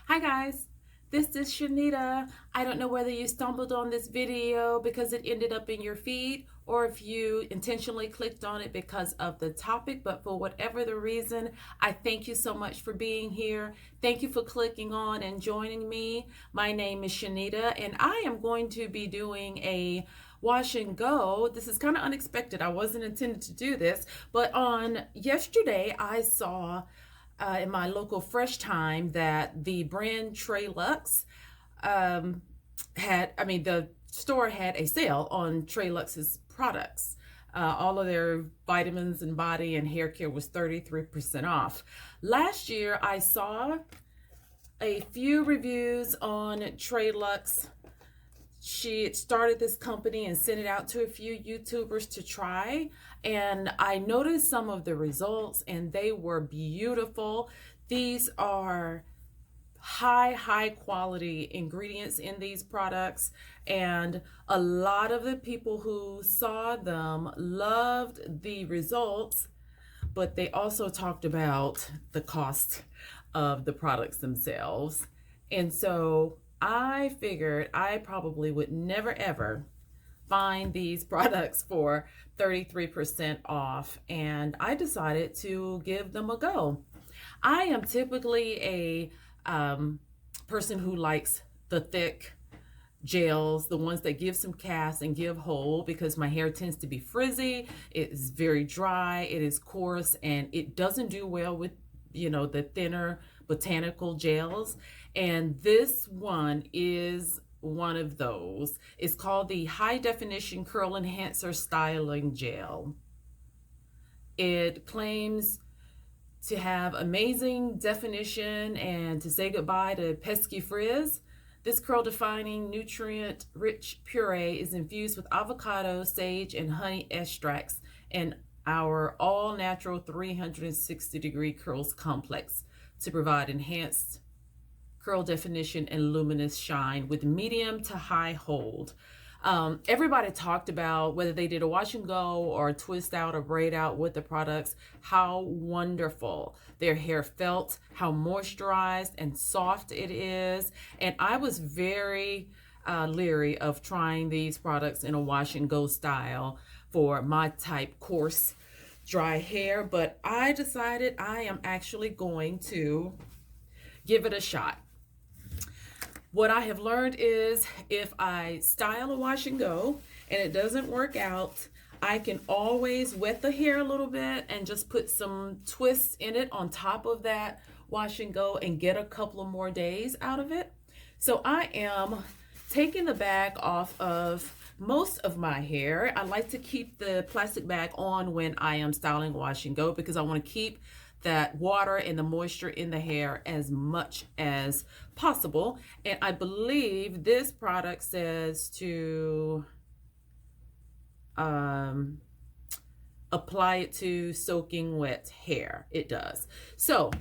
Hi guys, this is Shanita. I don't know whether you stumbled on this video because it ended up in your feed or if you intentionally clicked on it because of the topic, but for whatever the reason, I thank you so much for being here. Thank you for clicking on and joining me. My name is Shanita and I am going to be doing a wash and go. This is kind of unexpected. I wasn't intended to do this, but on yesterday I saw in my local Fresh Time that the brand TreLuxe the store had a sale on TreLuxe's products. All of their vitamins and body and hair care was 33% off. Last year, I saw a few reviews on TreLuxe. She had started this company and sent it out to a few YouTubers to try. And I noticed some of the results and they were beautiful. These are high quality ingredients in these products. And a lot of the people who saw them loved the results, but they also talked about the cost of the products themselves. And so I figured I probably would never ever find these products for 33% off, and I decided to give them a go. I am typically a person who likes the thick gels, the ones that give some cast and give hold, because my hair tends to be frizzy, it is very dry, it is coarse, and it doesn't do well with the thinner botanical gels. And this one is one of those. It's called the High Definition Curl Enhancer Styling Gel. It claims to have amazing definition and to say goodbye to pesky frizz. This curl defining nutrient rich puree is infused with avocado, sage, and honey extracts and our all natural 360-degree curls complex to provide enhanced curl definition and luminous shine with medium to high hold. Everybody talked about whether they did a wash and go or a twist out or braid out with the products, how wonderful their hair felt, how moisturized and soft it is. And I was very leery of trying these products in a wash and go style for my type coarse dry hair, but I decided I am actually going to give it a shot. What I have learned is if I style a wash and go and it doesn't work out, I can always wet the hair a little bit and just put some twists in it on top of that wash and go and get a couple of more days out of it. So I am taking the bag off of most of my hair. I like to keep the plastic bag on when I am styling wash and go because I want to keep that water and the moisture in the hair as much as possible. And I believe this product says to apply it to soaking wet hair. It does. So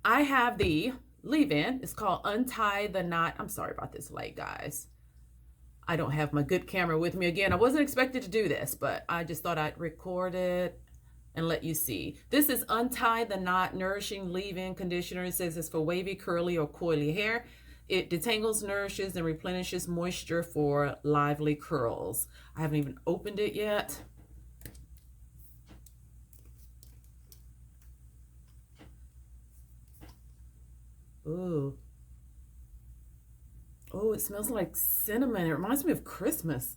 I have the leave-in. It's called Untie the Knot. I'm sorry about this light, guys. I don't have my good camera with me again. I wasn't expected to do this, but I just thought I'd record it and let you see. This is Untie the Knot Nourishing Leave-In Conditioner. It says it's for wavy, curly, or coily hair. It detangles, nourishes, and replenishes moisture for lively curls. I haven't even opened it yet. Ooh. Oh, it smells like cinnamon. It reminds me of Christmas.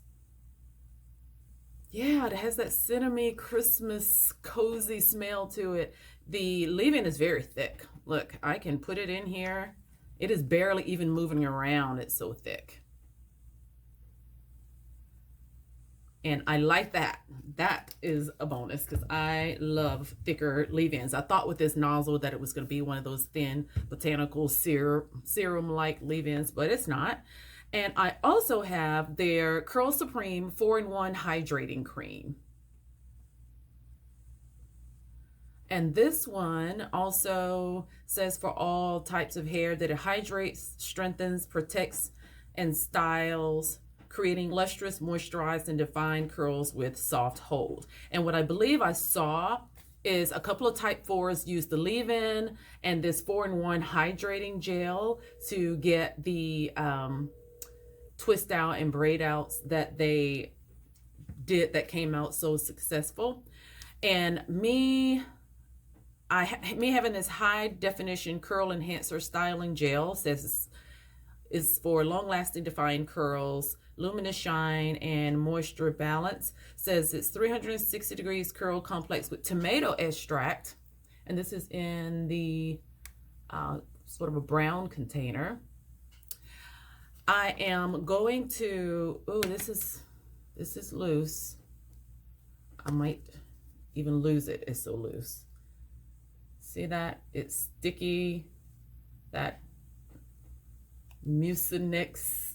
Yeah, it has that cinnamon Christmas cozy smell to it. The leave-in is very thick. Look, I can put it in here. It is barely even moving around. It's so thick. And I like that. That is a bonus because I love thicker leave-ins. I thought with this nozzle that it was going to be one of those thin botanical serum-like leave-ins, but it's not. And I also have their Curl Supreme 4-in-1 Hydrating Cream. And this one also says for all types of hair that it hydrates, strengthens, protects, and styles, creating lustrous, moisturized, and defined curls with soft hold. And what I believe I saw is a couple of type 4s use the leave-in and this 4-in-1 hydrating gel to get the twist out and braid outs that they did that came out so successful. And me having this high definition curl enhancer styling gel says is for long lasting defined curls, luminous shine, and moisture balance. Says it's 360 degrees curl complex with tomato extract, and this is in the sort of a brown container. I am going to, oh, this is loose. I might even lose it. It's so loose. See that? It's sticky. That mucinous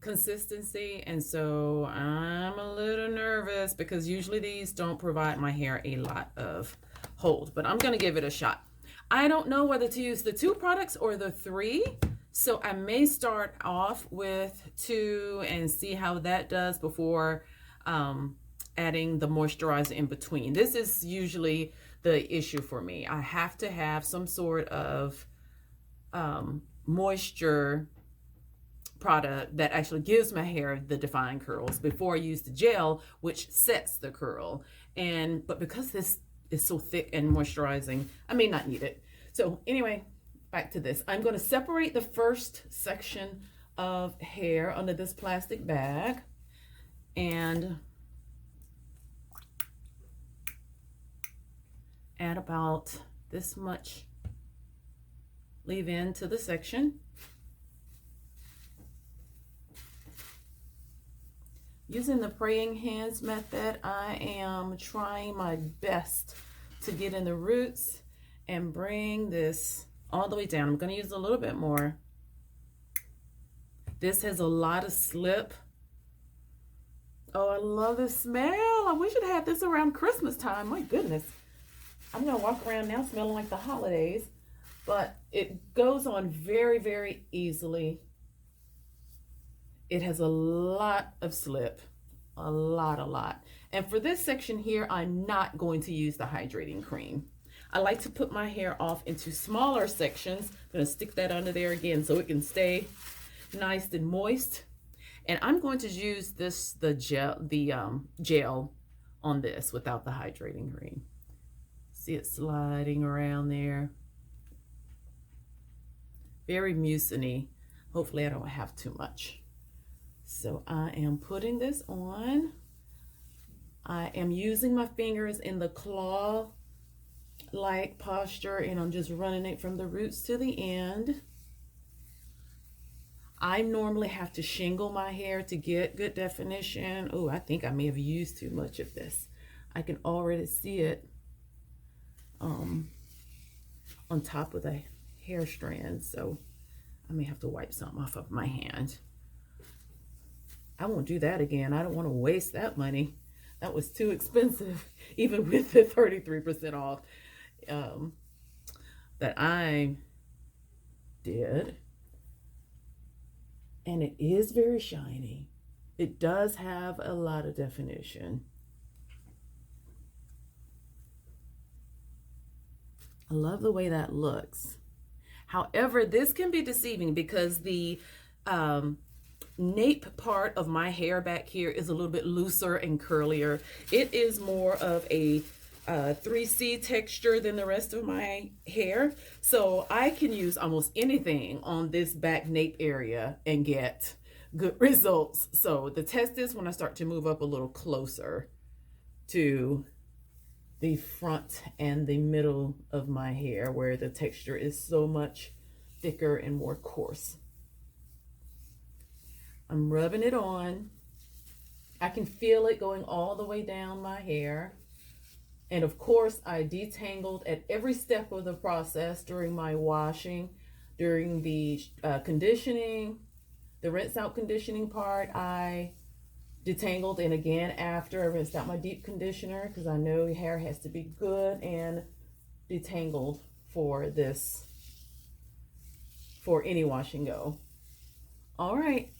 consistency, and so I'm a little nervous because usually these don't provide my hair a lot of hold, but I'm gonna give it a shot. I don't know whether to use the 2 products or the 3, so I may start off with 2 and see how that does before adding the moisturizer in between. This is usually the issue for me. I have to have some sort of moisture product that actually gives my hair the defined curls before I use the gel, which sets the curl. But because this is so thick and moisturizing, I may not need it. So anyway, back to this. I'm going to separate the first section of hair under this plastic bag and add about this much leave-in to the section. Using the praying hands method, I am trying my best to get in the roots and bring this all the way down. I'm going to use a little bit more. This has a lot of slip. Oh, I love the smell. I wish it had this around Christmas time. My goodness. I'm going to walk around now smelling like the holidays. But it goes on very, very easily. It has a lot of slip, a lot. And for this section here, I'm not going to use the hydrating cream. I like to put my hair off into smaller sections. I'm going to stick that under there again so it can stay nice and moist. And I'm going to use the gel on this without the hydrating cream. See it sliding around there. Very muciny. Hopefully I don't have too much. So I am putting this on. I am using my fingers in the claw-like posture, and I'm just running it from the roots to the end. I normally have to shingle my hair to get good definition. Oh, I think I may have used too much of this. I can already see it on top of the hair strands, so I may have to wipe some off of my hand. I won't do that again. I don't want to waste that money. That was too expensive, even with the 33% off that I did. And it is very shiny. It does have a lot of definition. I love the way that looks. However, this can be deceiving because the nape part of my hair back here is a little bit looser and curlier. It is more of a 3C texture than the rest of my hair. So I can use almost anything on this back nape area and get good results. So the test is when I start to move up a little closer to the front and the middle of my hair where the texture is so much thicker and more coarse. I'm rubbing it on. I can feel it going all the way down my hair. And of course, I detangled at every step of the process during my washing, during the conditioning, the rinse out conditioning part. I detangled, and again after I rinsed out my deep conditioner, because I know your hair has to be good and detangled for this, for any wash and go. All right,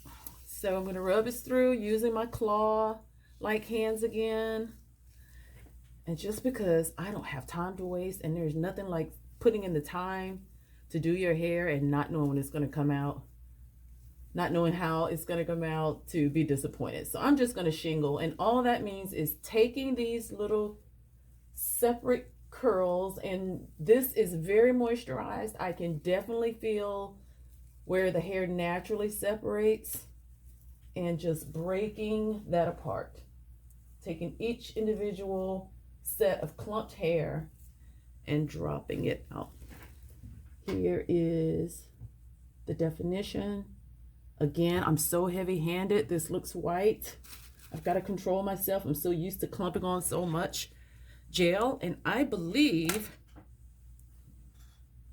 so I'm going to rub this through using my claw like hands again. And just because I don't have time to waste, and there's nothing like putting in the time to do your hair and not knowing when it's going to come out, not knowing how it's going to come out, to be disappointed. So I'm just going to shingle. And all that means is taking these little separate curls, and this is very moisturized. I can definitely feel where the hair naturally separates, and just breaking that apart, taking each individual set of clumped hair and dropping it out. Here is the definition. Again, I'm so heavy-handed. This looks white. I've got to control myself. I'm so used to clumping on so much gel, and I believe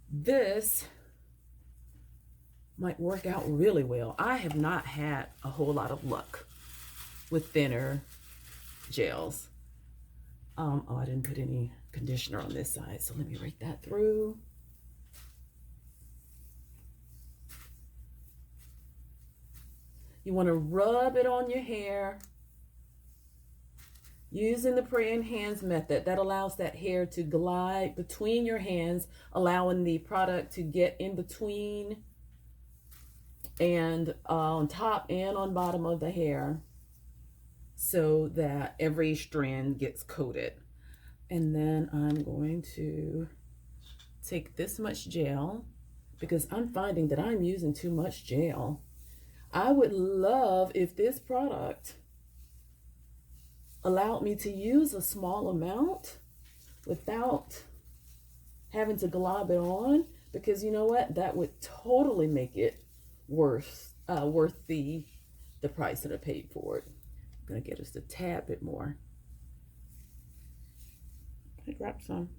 this might work out really well. I have not had a whole lot of luck with thinner gels. Oh, I didn't put any conditioner on this side, so let me rake that through. You want to rub it on your hair using the praying hands method. That allows that hair to glide between your hands, allowing the product to get in between and on top and on bottom of the hair, so that every strand gets coated. And then I'm going to take this much gel, because I'm finding that I'm using too much gel. I would love if this product allowed me to use a small amount without having to glob it on, because you know what? That would totally make it worth the price that I paid for it. I'm gonna get us a tad bit more. I grab some.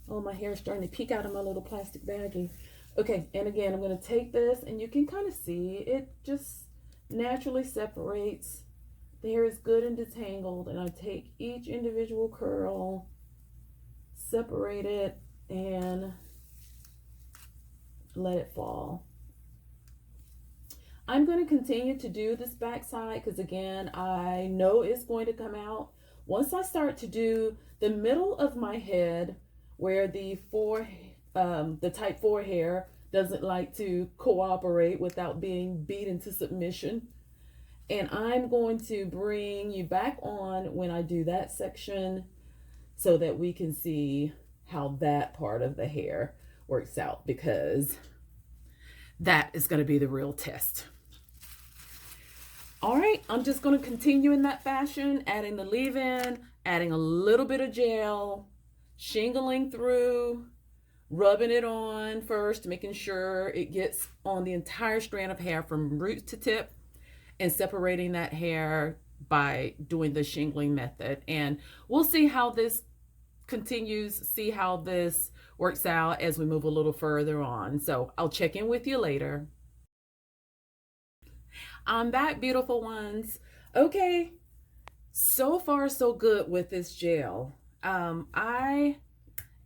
Oh, my hair is starting to peek out of my little plastic baggie. Okay, and again, I'm gonna take this, and you can kind of see it just naturally separates. The hair is good and detangled, and I take each individual curl, separate it, and let it fall. I'm going to continue to do this backside, because again, I know it's going to come out. Once I start to do the middle of my head, where the type 4 hair doesn't like to cooperate without being beat into submission. And I'm going to bring you back on when I do that section, so that we can see how that part of the hair works out, because that is going to be the real test. All right, I'm just going to continue in that fashion, adding the leave-in, adding a little bit of gel, shingling through, rubbing it on first, making sure it gets on the entire strand of hair from root to tip, and separating that hair by doing the shingling method. And we'll see how this continues, see how this works out as we move a little further on. So I'll check in with you later. I'm back, beautiful ones. Okay, so far so good with this gel. I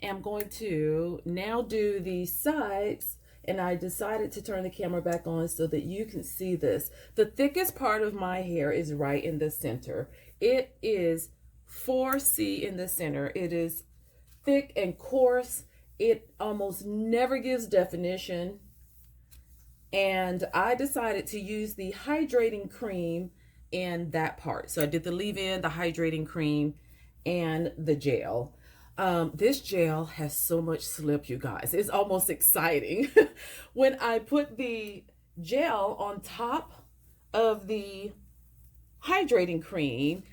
am going to now do the sides, and I decided to turn the camera back on so that you can see this. The thickest part of my hair is right in the center. It is 4C in the center. It is thick and coarse. It almost never gives definition. And I decided to use the hydrating cream in that part. So I did the leave-in, the hydrating cream, and the gel. This gel has so much slip, you guys. It's almost exciting. When I put the gel on top of the hydrating cream,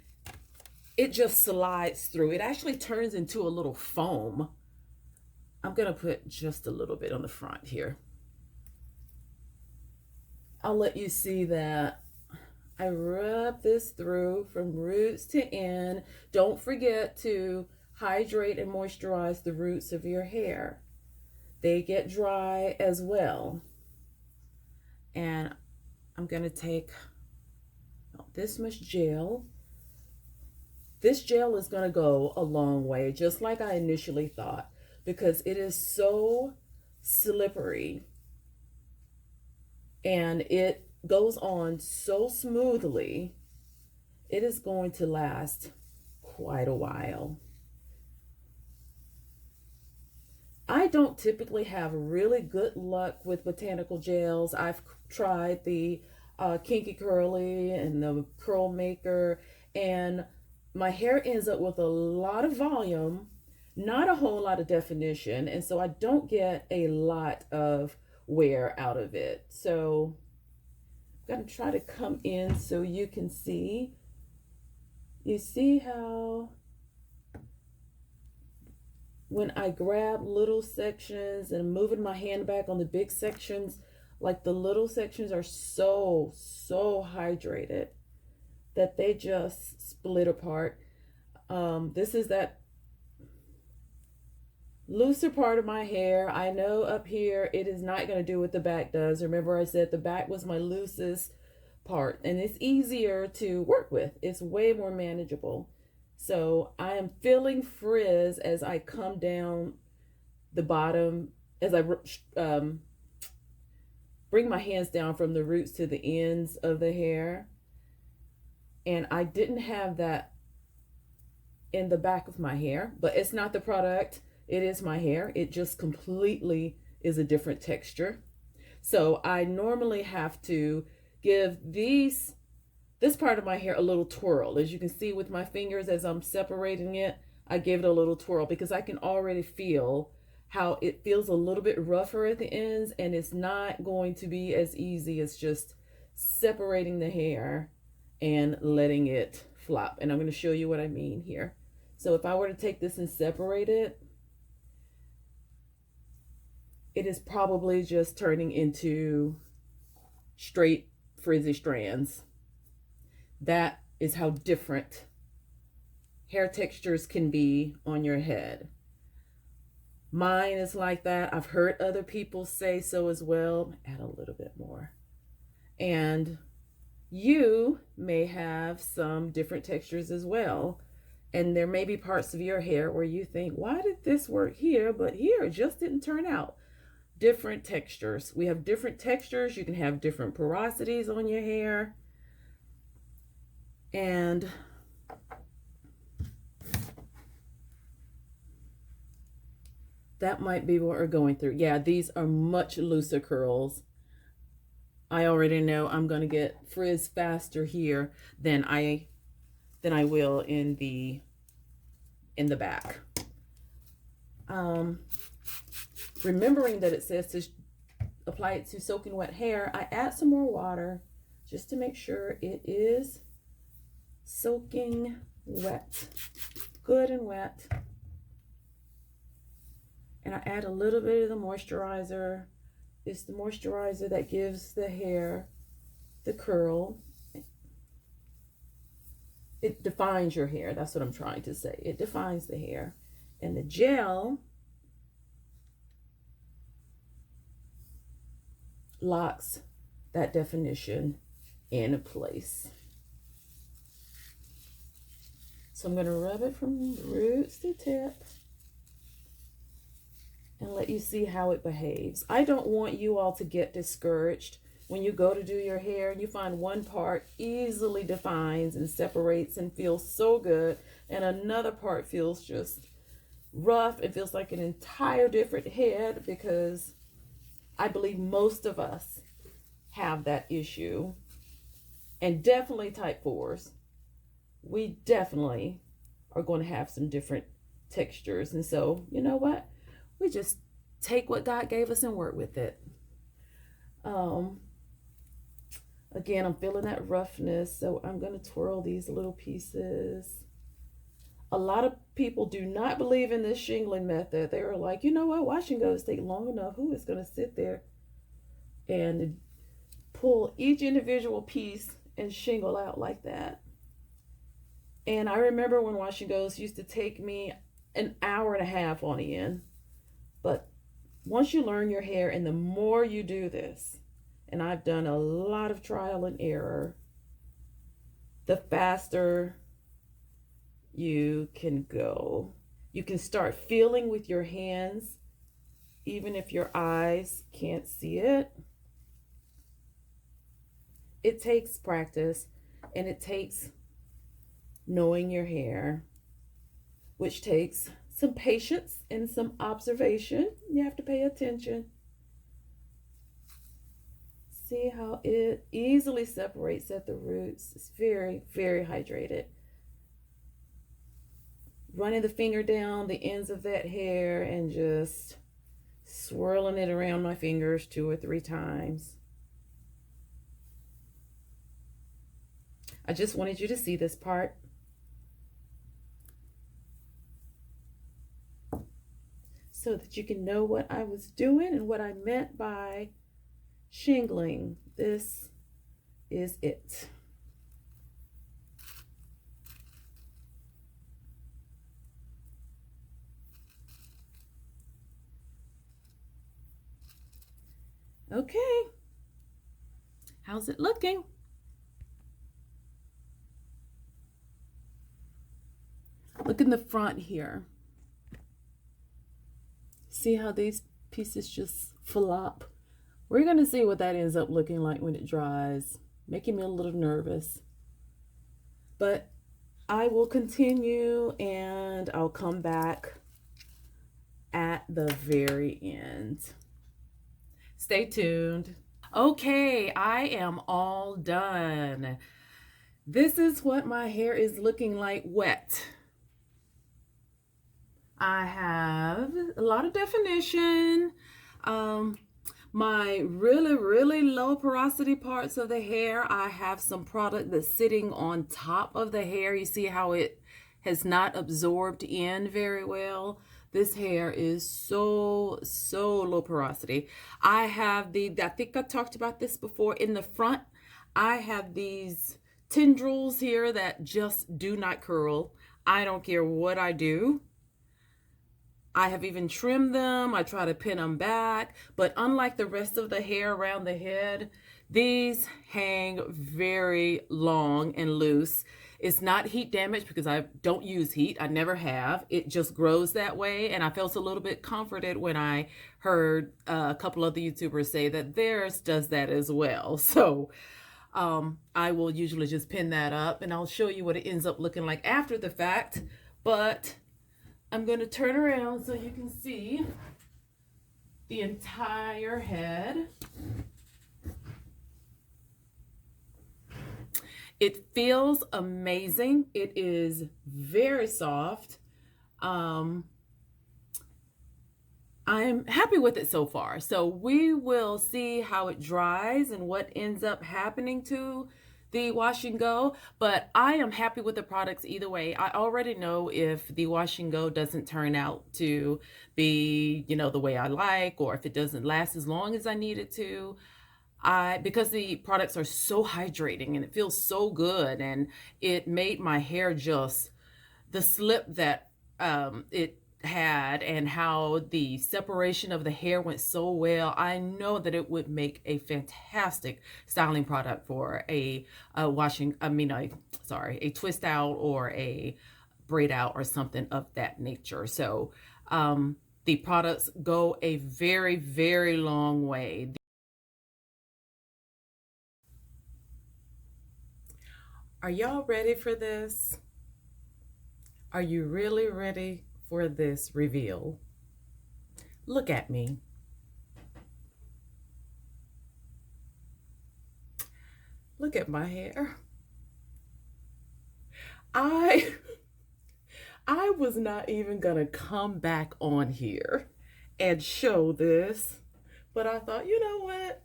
it just slides through. It actually turns into a little foam. I'm gonna put just a little bit on the front here. I'll let you see that I rub this through from roots to end. Don't forget to hydrate and moisturize the roots of your hair. They get dry as well. And I'm gonna take this much gel. This gel is gonna go a long way, just like I initially thought, because it is so slippery and it goes on so smoothly. it is going to last quite a while. I don't typically have really good luck with botanical gels. I've tried the Kinky Curly and the Curl Maker, and my hair ends up with a lot of volume, not a whole lot of definition, and so I don't get a lot of wear out of it. So I'm going to try to come in so you can see. You see how when I grab little sections and moving my hand back on the big sections, like the little sections are so hydrated that they just split apart. This is that looser part of my hair. I know up here it is not going to do what the back does. Remember I said the back was my loosest part, and it's easier to work with. It's way more manageable. So I am feeling frizz as I come down the bottom, as I bring my hands down from the roots to the ends of the hair. And I didn't have that in the back of my hair, but it's not the product. It is my hair. It just completely is a different texture. So I normally have to give this part of my hair a little twirl. As you can see with my fingers as I'm separating it, I give it a little twirl because I can already feel how it feels a little bit rougher at the ends, and it's not going to be as easy as just separating the hair and letting it flop. And I'm going to show you what I mean here. So if I were to take this and separate it, it is probably just turning into straight frizzy strands. That is how different hair textures can be on your head. Mine is like that. I've heard other people say so as well. Add a little bit more. And you may have some different textures as well. And there may be parts of your hair where you think, why did this work here, but here it just didn't turn out? Different textures. We have different textures. You can have different porosities on your hair. And that might be what we're going through. Yeah, these are much looser curls. I already know I'm going to get frizz faster here than I will in the back. Remembering that it says to apply it to soaking wet hair, I add some more water just to make sure it is soaking wet, good and wet. And I add a little bit of the moisturizer. It's the moisturizer that gives the hair the curl. It defines your hair. That's what I'm trying to say. It defines the hair. And the gel locks that definition in place. So I'm going to rub it from roots to tip and let you see how it behaves. I don't want you all to get discouraged when you go to do your hair and you find one part easily defines and separates and feels so good, and another part feels just rough. It feels like an entire different head, because I believe most of us have that issue, and definitely type 4s. We definitely are going to have some different textures. And so, you know what? We just take what God gave us and work with it. Again, I'm feeling that roughness, so I'm going to twirl these little pieces. A lot of people do not believe in this shingling method. They are like, you know what? Washing goes take long enough. Who is going to sit there and pull each individual piece and shingle out like that? And I remember when washing goes used to take me an hour and a half on end. But once you learn your hair, and the more you do this, and I've done a lot of trial and error, the faster you can go. You can start feeling with your hands, even if your eyes can't see it. It takes practice, and it takes knowing your hair, which takes some patience and some observation. You have to pay attention. See how it easily separates at the roots. It's very, very hydrated. Running the finger down the ends of that hair and just swirling it around my fingers 2 or 3 times. I just wanted you to see this part. So that you can know what I was doing and what I meant by shingling. This is it. Okay. How's it looking? Look in the front here. See how these pieces just flop? We're going to see what that ends up looking like when it dries, making me a little nervous. But I will continue and I'll come back at the very end. Stay tuned. Okay, I am all done. This is what my hair is looking like wet. I have a lot of definition. My really low porosity parts of the hair, I have some product that's sitting on top of the hair. You see how it has not absorbed in very well. This hair is so low porosity. I think I talked about this before. In the front, I have these tendrils here that just do not curl. I don't care what I do. I have even trimmed them. I try to pin them back, but unlike the rest of the hair around the head, these hang very long and loose. It's not heat damage because I don't use heat. I never have. It just grows that way. And I felt a little bit comforted when I heard a couple of the YouTubers say that theirs does that as well. So I will usually just pin that up and I'll show you what it ends up looking like after the fact. But I'm going to turn around so you can see the entire head. It feels amazing. It is very soft. I'm happy with it so far. So we will see how it dries and what ends up happening to the wash and go, but I am happy with the products either way. I already know if the wash and go doesn't turn out to be, the way I like, or if it doesn't last as long as I need it to. Because the products are so hydrating and it feels so good, and it made my hair just, the slip that it had and how the separation of the hair went so well, I know that it would make a fantastic styling product for a twist out or a braid out or something of that nature. So the products go a very long way. Are y'all ready for this? Are you really ready for this reveal? Look at me. Look at my hair. I was not even gonna come back on here and show this, but I thought, you know what?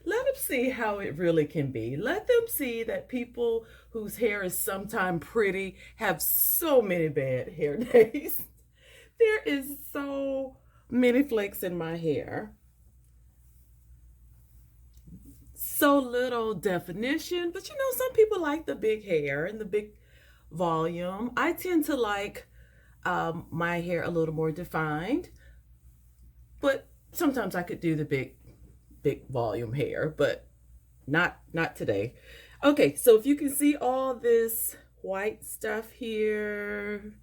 Let them see how it really can be. Let them see that people whose hair is sometimes pretty have so many bad hair days. There is so many flakes in my hair. So little definition, but some people like the big hair and the big volume. I tend to like my hair a little more defined, but sometimes I could do the big volume hair, but not today. Okay, so if you can see all this white stuff here,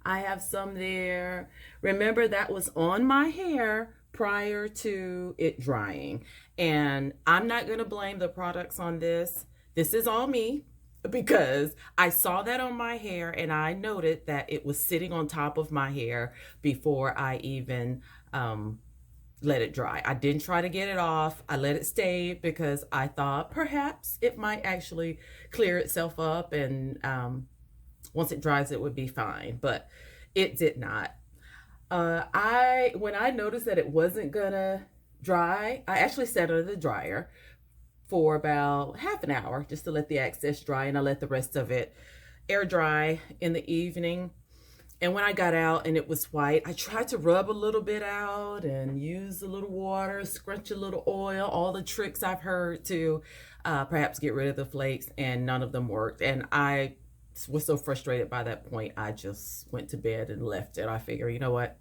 I have some there. Remember, that was on my hair prior to it drying, and I'm not going to blame the products on this. This is all me. because I saw that on my hair and I noted that it was sitting on top of my hair before I even let it dry. I didn't try to get it off. I let it stay because I thought perhaps it might actually clear itself up, and once it dries it would be fine, but it did not. When I noticed that it wasn't gonna dry, I actually set it under the dryer for about half an hour just to let the excess dry, and I let the rest of it air dry in the evening. And when I got out and it was white, I tried to rub a little bit out and use a little water, scrunch a little oil, all the tricks I've heard to perhaps get rid of the flakes, and none of them worked. And I was so frustrated by that point, I just went to bed and left it. I figure, you know what?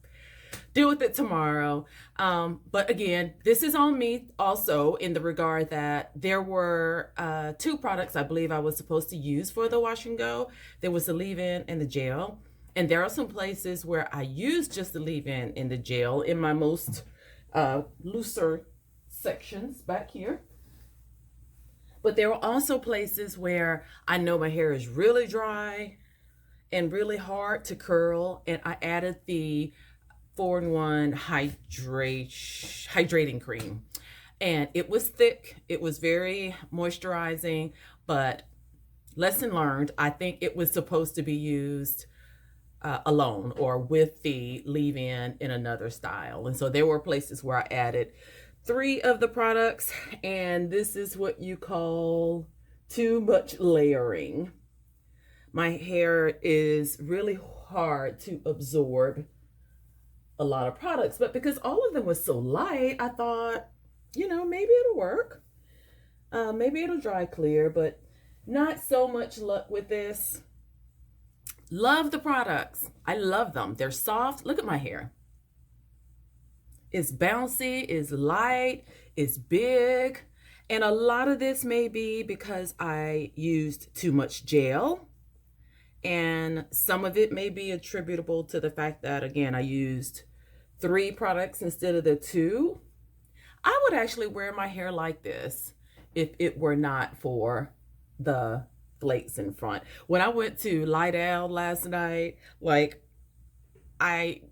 Deal with it tomorrow. But again, this is on me also, in the regard that there were 2 products I believe I was supposed to use for the wash and go. There was the leave-in and the gel. And there are some places where I use just the leave-in and the gel in my most looser sections back here. But there are also places where I know my hair is really dry and really hard to curl, and I added the 4-in-1 hydrating cream. And it was thick, it was very moisturizing, but lesson learned, I think it was supposed to be used alone or with the leave-in in another style. And so there were places where I added 3 of the products, and this is what you call too much layering. My hair is really hard to absorb a lot of products, but because all of them was so light, I thought, you know, maybe it'll work. Maybe it'll dry clear, but not so much luck with this. Love the products. I love them. They're soft. Look at my hair. It's bouncy, it's light, it's big. And a lot of this may be because I used too much gel. And some of it may be attributable to the fact that, again, I used 3 products instead of the 2. I would actually wear my hair like this if it were not for the flakes in front. When I went to lie down last night, like, I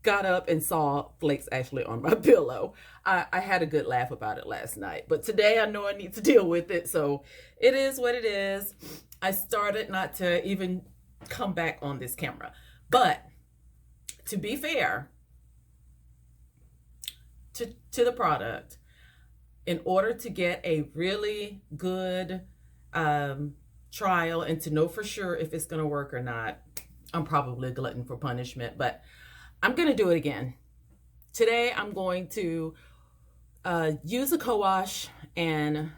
got up and saw flakes actually on my pillow. I had a good laugh about it last night, but today I know I need to deal with it, so it is what it is. I started not to even come back on this camera, but to be fair to the product, in order to get a really good trial and to know for sure if it's going to work or not, I'm probably a glutton for punishment, but I'm going to do it again. Today I'm going to use a co-wash and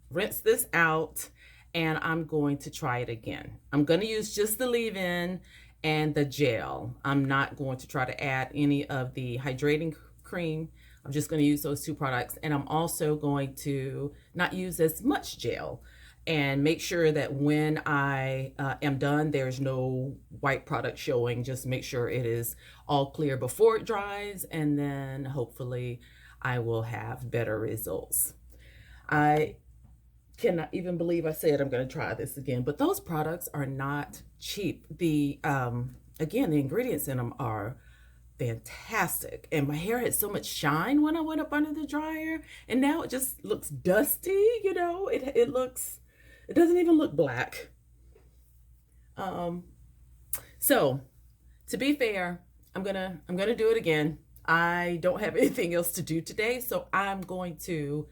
rinse this out, and I'm going to try it again. I'm going to use just the leave-in and the gel. I'm not going to try to add any of the hydrating cream. I'm just going to use those 2 products, and I'm also going to not use as much gel and make sure that when I am done, there's no white product showing. Just make sure it is all clear before it dries, and then hopefully I will have better results. I cannot even believe I said I'm going to try this again, but those products are not cheap. The again, the ingredients in them are fantastic, and my hair had so much shine when I went up under the dryer, and now it just looks dusty. You know, it doesn't even look black. So to be fair, I'm gonna do it again. I don't have anything else to do today, so I'm going to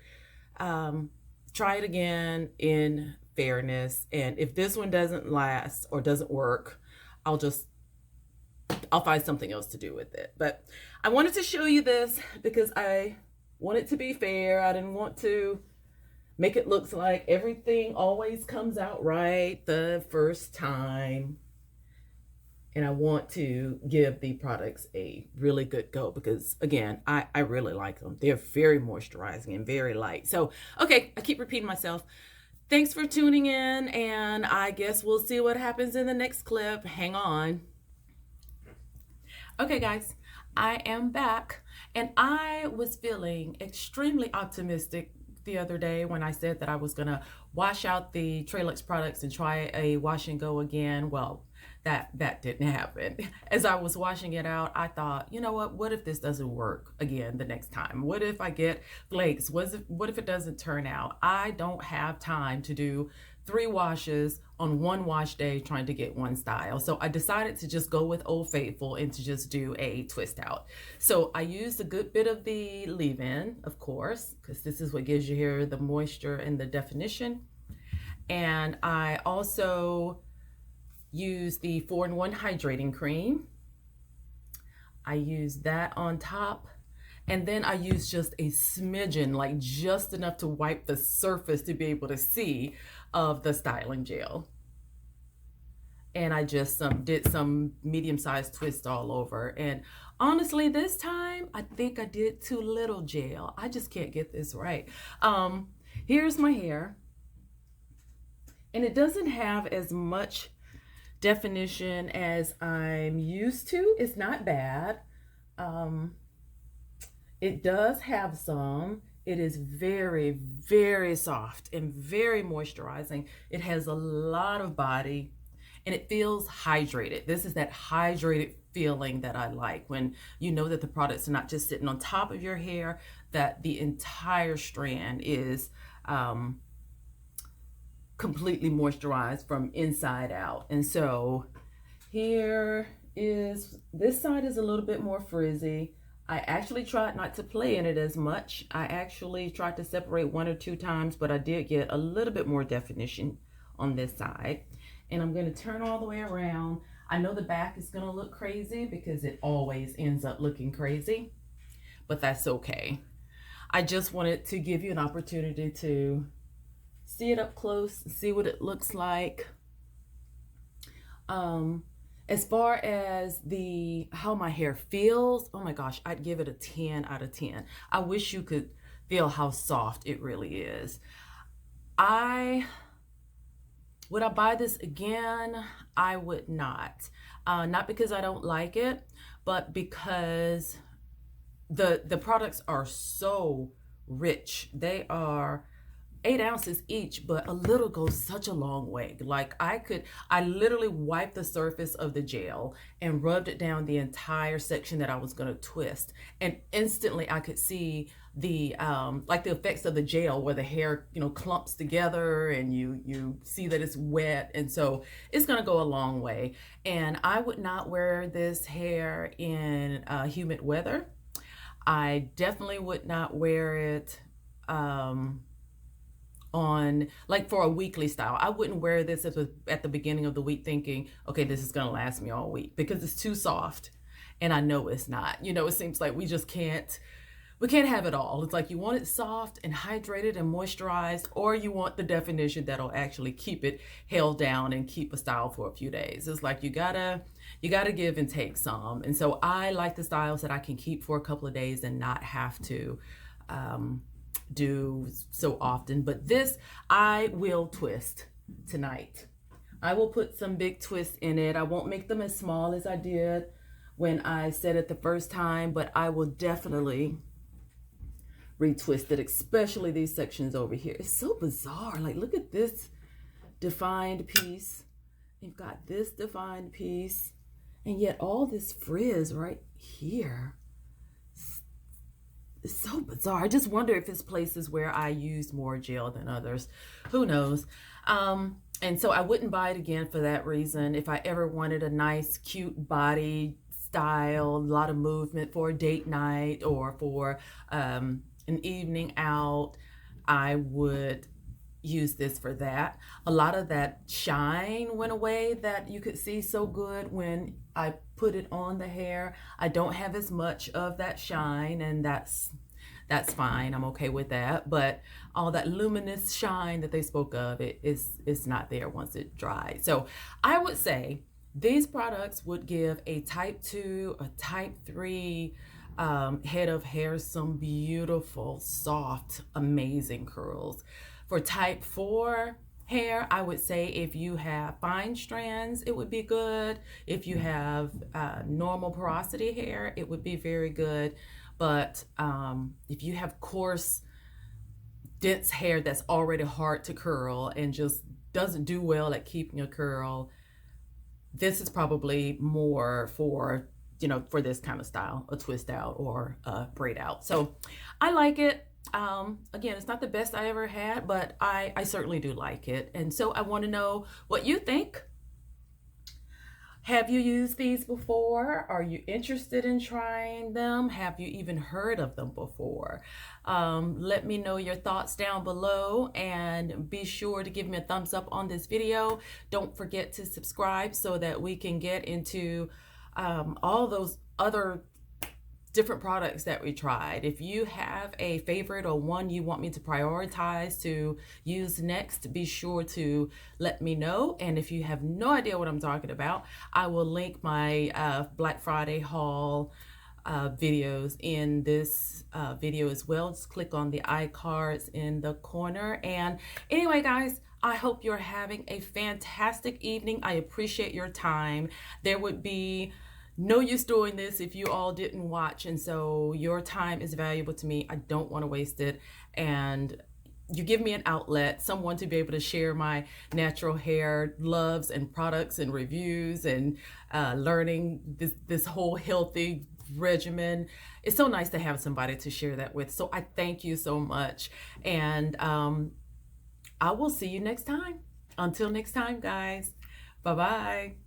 try it again in fairness. And if this one doesn't last or doesn't work, I'll find something else to do with it. But I wanted to show you this because I want it to be fair. I didn't want to make it look like everything always comes out right the first time. And I want to give the products a really good go because, again, I really like them. They're very moisturizing and very light. So, okay, I keep repeating myself. Thanks for tuning in, and I guess we'll see what happens in the next clip. Hang on. Okay, guys, I am back, and I was feeling extremely optimistic the other day when I said that I was gonna wash out the TreLuxe products and try a wash and go again. Well, that didn't happen. As I was washing it out, I thought, you know what if this doesn't work again the next time? What if I get flakes? What if it doesn't turn out? I don't have time to do 3 washes on one wash day trying to get one style. So I decided to just go with Old Faithful and to just do a twist out. So I used a good bit of the leave-in, of course, because this is what gives you here the moisture and the definition. And I also use the 4-in-1 hydrating cream. I use that on top. And then I use just a smidgen, like just enough to wipe the surface to be able to see of the styling gel. And I just did some medium-sized twist all over. And honestly, this time, I think I did too little gel. I just can't get this right. Here's my hair. And it doesn't have as much definition as I'm used to. It's not bad. It does have some. It is very, very soft and very moisturizing. It has a lot of body and it feels hydrated. This is that hydrated feeling that I like, when you know that the products are not just sitting on top of your hair, that the entire strand is completely moisturized from inside out. And so here is, this side is a little bit more frizzy. I actually tried not to play in it as much. I actually tried to separate 1 or 2 times, but I did get a little bit more definition on this side. And I'm going to turn all the way around. I know the back is going to look crazy because it always ends up looking crazy, but that's okay. I just wanted to give you an opportunity to see it up close, see what it looks like. As far as how my hair feels, oh my gosh, I'd give it a 10 out of 10. I wish you could feel how soft it really is. Would I buy this again? I would not. Not because I don't like it, but because the products are so rich. They are 8 ounces each, but a little goes such a long way. Like I literally wiped the surface of the gel and rubbed it down the entire section that I was going to twist. And instantly I could see the like the effects of the gel, where the hair, clumps together and you see that it's wet. And so it's going to go a long way. And I would not wear this hair in humid weather. I definitely would not wear it on, like, for a weekly style. I wouldn't wear this at the beginning of the week thinking, okay, this is gonna last me all week, because it's too soft. And I know it's not. It seems like we can't have it all. It's like you want it soft and hydrated and moisturized, or you want the definition that'll actually keep it held down and keep a style for a few days. It's like you gotta give and take some. And so I like the styles that I can keep for a couple of days and not have to do so often. But this I will twist tonight. I will put some big twists in it. I won't make them as small as I did when I said it the first time, but I will definitely retwist it, especially these sections over here. It's so bizarre. Like, look at this defined piece. You've got this defined piece, and yet all this frizz right here. It's so bizarre. I just wonder if it's places where I use more gel than others. Who knows? And so I wouldn't buy it again for that reason. If I ever wanted a nice, cute body style, a lot of movement for a date night or for an evening out, I would use this for that. A lot of that shine went away that you could see so good when I put it on the hair. I don't have as much of that shine, and that's fine. I'm okay with that. But all that luminous shine that they spoke of, it's not there once it dries. So I would say these products would give a type 2 or type 3 head of hair some beautiful, soft, amazing curls. For type 4 hair, I would say if you have fine strands, it would be good. If you have normal porosity hair, it would be very good. But if you have coarse, dense hair that's already hard to curl and just doesn't do well at keeping a curl, this is probably more for, you know, for this kind of style, a twist out or a braid out. So I like it. Again, it's not the best I ever had, but I certainly do like it. And so I want to know what you think. Have you used these before? Are you interested in trying them? Have you even heard of them before? Let me know your thoughts down below, and be sure to give me a thumbs up on this video. Don't forget to subscribe so that we can get into all those other different products that we tried. If you have a favorite or one you want me to prioritize to use next, be sure to let me know. And if you have no idea what I'm talking about, I will link my Black Friday haul videos in this video as well. Just click on the iCards in the corner. And anyway, guys, I hope you're having a fantastic evening. I appreciate your time. There would be no use doing this if you all didn't watch, and so your time is valuable to me. I don't want to waste it, and you give me an outlet, someone to be able to share my natural hair loves and products and reviews and learning this whole healthy regimen. It's so nice to have somebody to share that with. So I thank you so much, and I will see you next time. Until next time, guys. Bye-bye.